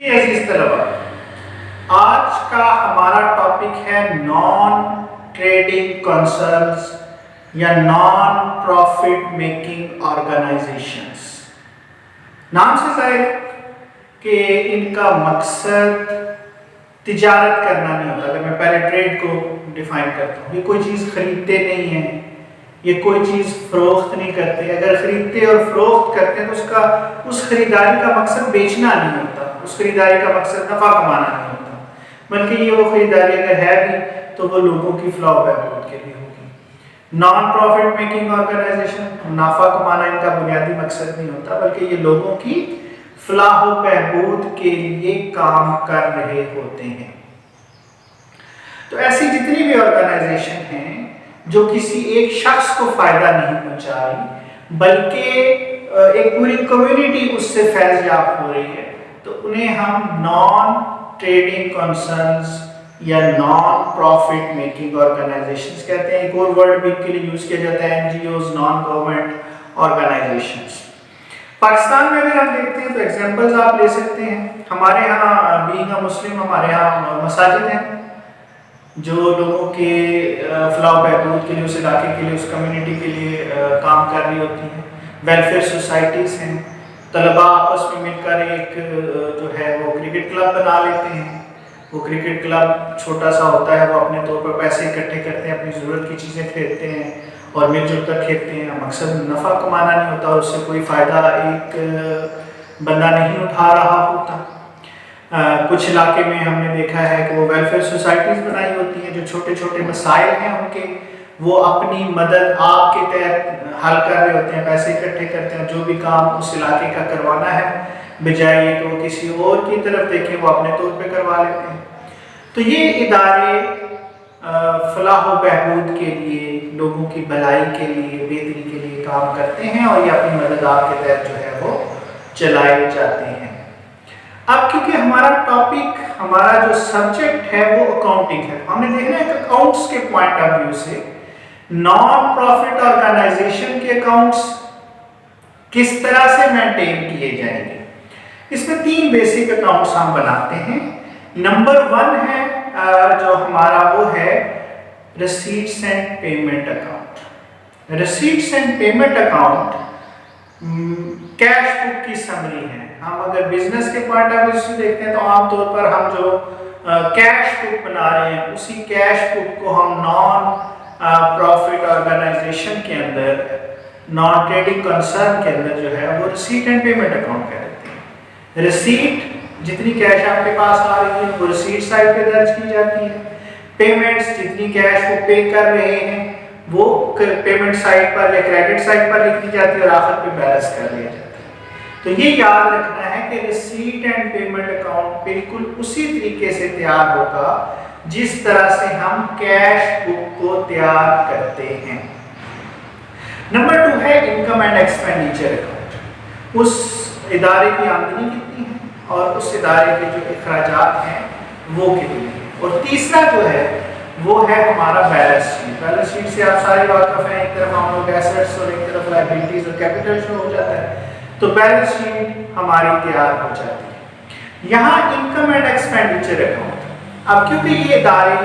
عزیز طلبا، آج کا ہمارا ٹاپک ہے نان ٹریڈنگ کنسرنز یا نان پروفٹ میکنگ آرگنائزیشنز۔ نام سے ظاہر ہے کہ ان کا مقصد تجارت کرنا نہیں ہوتا۔ اگر میں پہلے ٹریڈ کو ڈیفائن کرتا ہوں، یہ کوئی چیز خریدتے نہیں ہیں، یہ کوئی چیز فروخت نہیں کرتے۔ اگر خریدتے اور فروخت کرتے ہیں تو اس خریداری کا مقصد بیچنا نہیں ہوتا، اس خریداری کا مقصد نفع کمانا نہیں ہوتا، بلکہ یہ وہ خریداری اگر ہے بھی تو وہ لوگوں کی فلاح و بہبود کے لیے ہوگی۔ نان پروفٹ میکنگ آرگنائزیشن، نفع کمانا ان کا بنیادی مقصد نہیں ہوتا، بلکہ یہ لوگوں کی فلاح و بہبود کے لیے کام کر رہے ہوتے ہیں۔ تو ایسی جتنی بھی آرگنائزیشن ہیں جو کسی ایک شخص کو فائدہ نہیں پہنچائی بلکہ ایک پوری کمیونٹی اس سے فیض یاب ہو رہی ہے، تو انہیں ہم نان ٹریڈنگ کنسرنز یا نان پروفٹ میکنگ آرگنائزیشنز کہتے ہیں۔ ایک اور ورڈ بھی کے لیے یوز کیا جاتا ہے NGOs, non government organizations. Pakistan میں اگر ہم دیکھتے ہیں تو ایگزامپلز آپ لے سکتے ہیں۔ ہمارے ہاں بینگ اے مسلم ہمارے ہاں مساجد ہیں جو لوگوں کے فلاح و بہبود کے لیے، اس علاقے کے لیے، اس کمیونٹی کے لیے کام کر رہی ہوتی ہیں۔ ویلفیئر سوسائٹیز ہیں، طلباء آپس میں مل کر ایک جو ہے وہ کرکٹ کلب بنا لیتے ہیں۔ وہ کرکٹ کلب چھوٹا سا ہوتا ہے، وہ اپنے طور پر پیسے اکٹھے کرتے ہیں، اپنی ضرورت کی چیزیں خریدتے ہیں اور مل جل کر کھیلتے ہیں۔ مقصد نفع کمانا نہیں ہوتا اور اس سے کوئی فائدہ ایک بندہ نہیں اٹھا رہا ہوتا۔ کچھ علاقے میں ہم نے دیکھا ہے کہ وہ ویلفیئر سوسائٹیز بنائی ہوتی ہیں جو چھوٹے چھوٹے مسائل ہیں ان کے، وہ اپنی مدد آپ کے تحت حل کر رہے ہوتے ہیں، پیسے اکٹھے کرتے ہیں، جو بھی کام اس علاقے کا کروانا ہے بجائے یہ کہ وہ کسی اور کی طرف دیکھیں، وہ اپنے طور پہ کروا لیتے ہیں۔ تو یہ ادارے فلاح و بہبود کے لیے، لوگوں کی بھلائی کے لیے، بہتری کے لیے کام کرتے ہیں اور یہ اپنی مدد آپ کے تحت جو ہے وہ چلائے جاتے ہیں۔ اب کیونکہ ہمارا ٹاپک، ہمارا جو سبجیکٹ ہے وہ اکاؤنٹنگ ہے، ہم نے دیکھنا ہے کہ اکاؤنٹس کے پوائنٹ آف ویو سے نان پروفٹ آرگنائزیشن کے اکاؤنٹس کس طرح سے مینٹین کیے جائیں گے۔ اس میں 3 بیسک اکاؤنٹس ہم بناتے ہیں۔ نمبر 1 ہے جو ہمارا وہ ہے receipts and payment account. Receipts and payment account cash book کی سمری ہے۔ ہم اگر بزنس کے پوائنٹ آف ویو سے دیکھتے ہیں تو عام طور پر ہم جو کیش بک بنا رہے ہیں اسی کیش بک کو ہم نان پروفٹ آرگنائزیشن کے اندر، نان ٹریڈنگ کنسرن کے اندر جو ہے وہ ریسیٹ اینڈ پیمنٹ اکاؤنٹ کہہ دیتے ہیں۔ ریسیٹ جتنی کیش آپ کے پاس آ رہی ہے وہ ریسیٹ سائٹ پہ درج کی جاتی ہے، پیمنٹس جتنی کیش وہ پے کر رہے ہیں وہ پیمنٹ سائٹ پر یا کریڈٹ سائٹ پر لکھ دی جاتی ہے اور آخر پہ بیلنس کر لیا جاتا ہے۔ تو یہ یاد رکھنا ہے کہ ریسیٹ اینڈ پیمنٹ اکاؤنٹ بالکل اسی طریقے سے تیار ہوگا جس طرح سے ہم کیش بک کو تیار کرتے ہیں۔ نمبر 2 ہے انکم اینڈ ایکسپینڈیچر اکاؤنٹ۔ اس ادارے کی آمدنی کتنی ہے اور اس ادارے کے جو اخراجات ہیں وہ کتنے ہیں۔ اور تیسرا جو ہے وہ ہے ہمارا بیلنس شیٹ۔ بیلنس شیٹ سے آپ سارے واقف ہیں، ایک طرف ہم لوگ ایسٹس اور ایک طرف لائبلٹیز اور کیپٹل شو ہو جاتا ہے، تو بیلنس شیٹ ہماری تیار ہو جاتی ہے۔ یہاں انکم اینڈ ایکسپینڈیچر اکاؤنٹ، اب کیونکہ یہ ادارے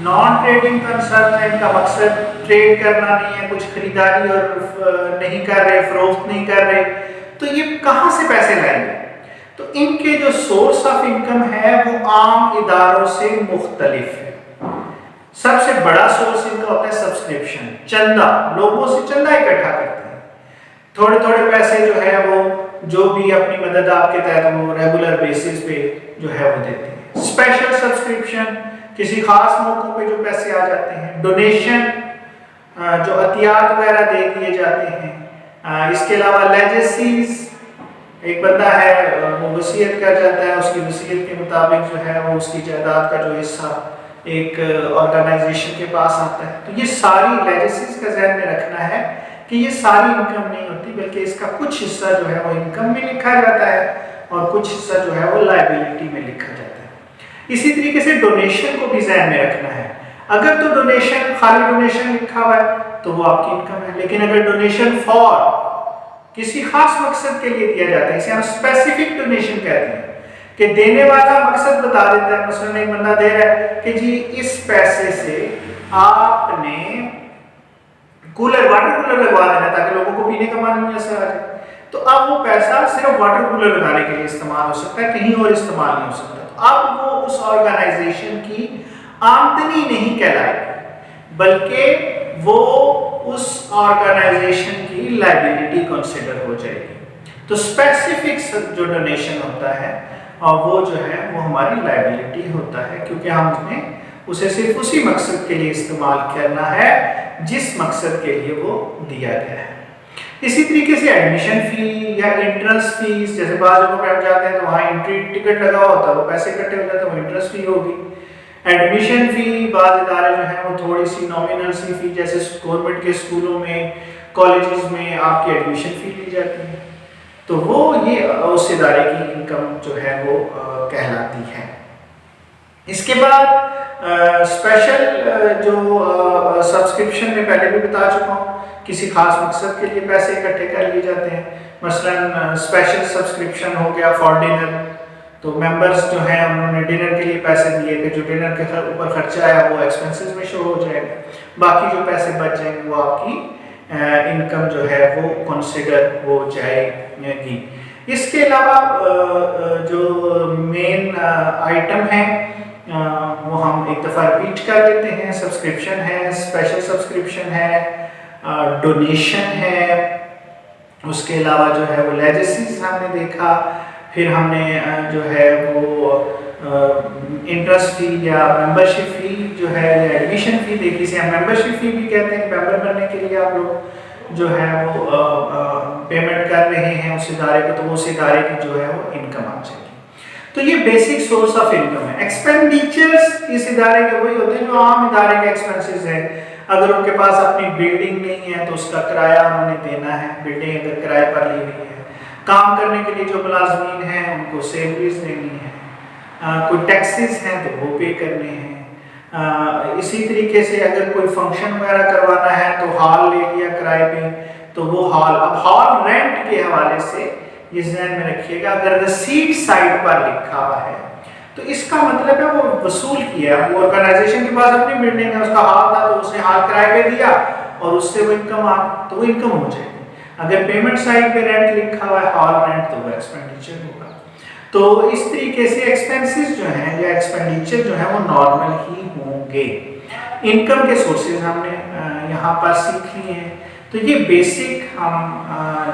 نان ٹریڈنگ کنسرن ہے، ان کا مقصد ٹریڈ کرنا نہیں ہے، کچھ خریداری اور نہیں کر رہے، فروخت نہیں کر رہے، تو یہ کہاں سے پیسے لائیں گے؟ تو ان کے جو سورس آف انکم ہے وہ عام اداروں سے مختلف ہے۔ سب سے بڑا سورس ان کا ہوتا ہے سبسکرپشن، چندہ، لوگوں سے چندہ اکٹھا کرتے ہیں، تھوڑے تھوڑے پیسے جو ہے وہ جو بھی اپنی مدد آپ کے تحت وہ ریگولر بیسس پہ جو ہے وہ دیتے ہیں۔ اسپیشل سبسکرپشن، کسی خاص موقع پہ جو پیسے آ جاتے ہیں۔ ڈونیشن، جو عطیات وغیرہ دے دیے جاتے ہیں۔ اس کے علاوہ لیجیسیز، ایک بندہ ہے وہ وصیت کر جاتا ہے، اس کی وصیت کے مطابق جو ہے وہ اس کی جائیداد کا جو حصہ ایک آرگنائزیشن کے پاس آتا ہے۔ تو یہ ساری لیجیسیز کا ذہن میں رکھنا ہے کہ یہ ساری انکم نہیں ہوتی، بلکہ اس کا کچھ حصہ جو ہے وہ انکم میں لکھا جاتا ہے اور کچھ حصہ جو ہے وہ لائبلٹی میں لکھا جاتا ہے۔ اسی طریقے سے ڈونیشن کو بھی ذہن میں رکھنا ہے۔ اگر تو ڈونیشن، خالی ڈونیشن لکھا ہوا ہے تو وہ آپ کی انکم ہے، لیکن اگر ڈونیشن فار کسی خاص مقصد کے لیے دیا جاتا ہے، اسے ہم اسپیسیفک ڈونیشن کہتے ہیں، کہ دینے والا مقصد بتا دیتا ہے. مثلاً ایک بندہ دے رہا ہے کہ جی اس پیسے سے آپ نے کولر واٹر کولر لگوا دینا تاکہ لوگوں کو پینے کا پانی میسر آ جائے. تو اب وہ پیسہ صرف واٹر کولر لگانے کے لیے استعمال ہو سکتا ہے, کہیں اور استعمال نہیں ہو سکتا. تو اب وہ اس آرگنائزیشن کی آمدنی نہیں کہلائے گی, بلکہ وہ اس آرگنائزیشن کی لائبلٹی کنسیڈر ہو جائے گی. تو اسپیسیفک جو ڈونیشن ہوتا ہے وہ جو ہے وہ ہماری لائبلٹی ہوتا ہے, کیونکہ ہم نے اسے صرف اسی مقصد کے لیے استعمال کرنا ہے جس مقصد کے لیے وہ دیا گیا ہے. اسی طریقے سے ایڈمیشن فی یا انٹرنس فیس, جیسے بعض جگہوں پہ ہم جاتے ہیں تو وہاں انٹری ٹکٹ لگا ہوتا ہے, وہ پیسے اکٹھے ہو جاتے ہیں, وہ انٹرنس فی ہوگی. ایڈمیشن فی بعض ادارے جو ہیں وہ تھوڑی سی نامینل سی فی, جیسے گورنمنٹ کے اسکولوں میں کالجز میں آپ کی ایڈمیشن فی لی جاتی ہے, تو وہ یہ اس ادارے کی انکم جو ہے وہ کہلاتی ہے. اس کے بعد اسپیشل جو سبسکرپشن میں پہلے بھی بتا چکا ہوں, کسی خاص مقصد کے لیے پیسے اکٹھے کر لیے جاتے ہیں. مثلاً اسپیشل سبسکرپشن ہو گیا فار ڈنر, تو ممبرس جو ہیں انہوں نے ڈنر کے لیے پیسے دیے کہ جو ڈنر کے اوپر خرچہ آیا وہ ایکسپنسز میں شو ہو جائے گا, باقی جو پیسے بچ جائیں گے وہ آپ کی انکم جو ہے وہ کنسیڈر ہو جائے گی. اس کے علاوہ جو مین آئٹم ہیں وہ ہم ایک دفعہ ریپیٹ کر لیتے ہیں. سبسکرپشن ہے, اسپیشل سبسکرپشن ہے, ڈونیشن ہے, اس کے علاوہ جو ہے وہ لیجسیز ہم نے دیکھا, پھر ہم نے جو ہے وہ انٹرسٹ فی یا ممبرشپ فی جو ہے ایڈمیشن فی دیکھی, سے ہم ممبرشپ فی بھی کہتے ہیں. ممبر بننے کے لیے آپ لوگ جو ہے وہ پیمنٹ کر رہے ہیں اس ادارے کو, تو اس ادارے کی جو ہے وہ انکم آ جائے گی. تو یہ بیسک سورس آف انکم ہے. ایکسپینڈیچرز اس ادارے کے وہی ہوتے ہیں جو عام ادارے کے ایکسپنسز ہیں. اگر ان کے پاس اپنی بلڈنگ نہیں ہے تو اس کا کرایہ انہوں نے دینا ہے, بلڈنگ اگر کرایہ پر لی ہوئی ہے. کام کرنے کے لیے جو ملازمین ہیں ان کو سیلریز دینی ہے, کوئی ٹیکسز ہیں تو وہ پے کرنے ہیں. اسی طریقے سے اگر کوئی فنکشن وغیرہ کروانا ہے تو ہال لے لیا کرائے پہ, تو وہ ہال, اب ہال رینٹ کے حوالے سے یہ ذہن میں رکھیے گا, اگر رسیٹ سائڈ پر لکھا ہوا ہے تو اس کا مطلب ہے وہ وصول کیا ہے. وہ آرگنائزیشن کے پاس اپنی بلڈنگ ہے, اس کا ہال تھا تو اس نے ہال کرائے پہ دیا اور اس سے وہ انکم آ, تو وہ انکم ہو جائے گی. اگر پیمنٹ سائڈ پہ رینٹ لکھا ہوا ہے ہال رینٹ, تو وہ ایکسپینڈیچر ہوگا. تو اس طریقے سے ایکسپنسز جو ہیں یا ایکسپینڈیچر جو ہیں وہ نارمل ہی ہوں گے. انکم کے سورسز ہم نے یہاں پر سیکھ لیے ہیں. تو یہ بیسک ہم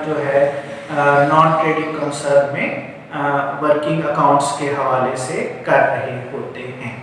جو ہے نان ٹریڈنگ کنسرن میں ورکنگ اکاؤنٹس کے حوالے سے کر رہے ہوتے ہیں.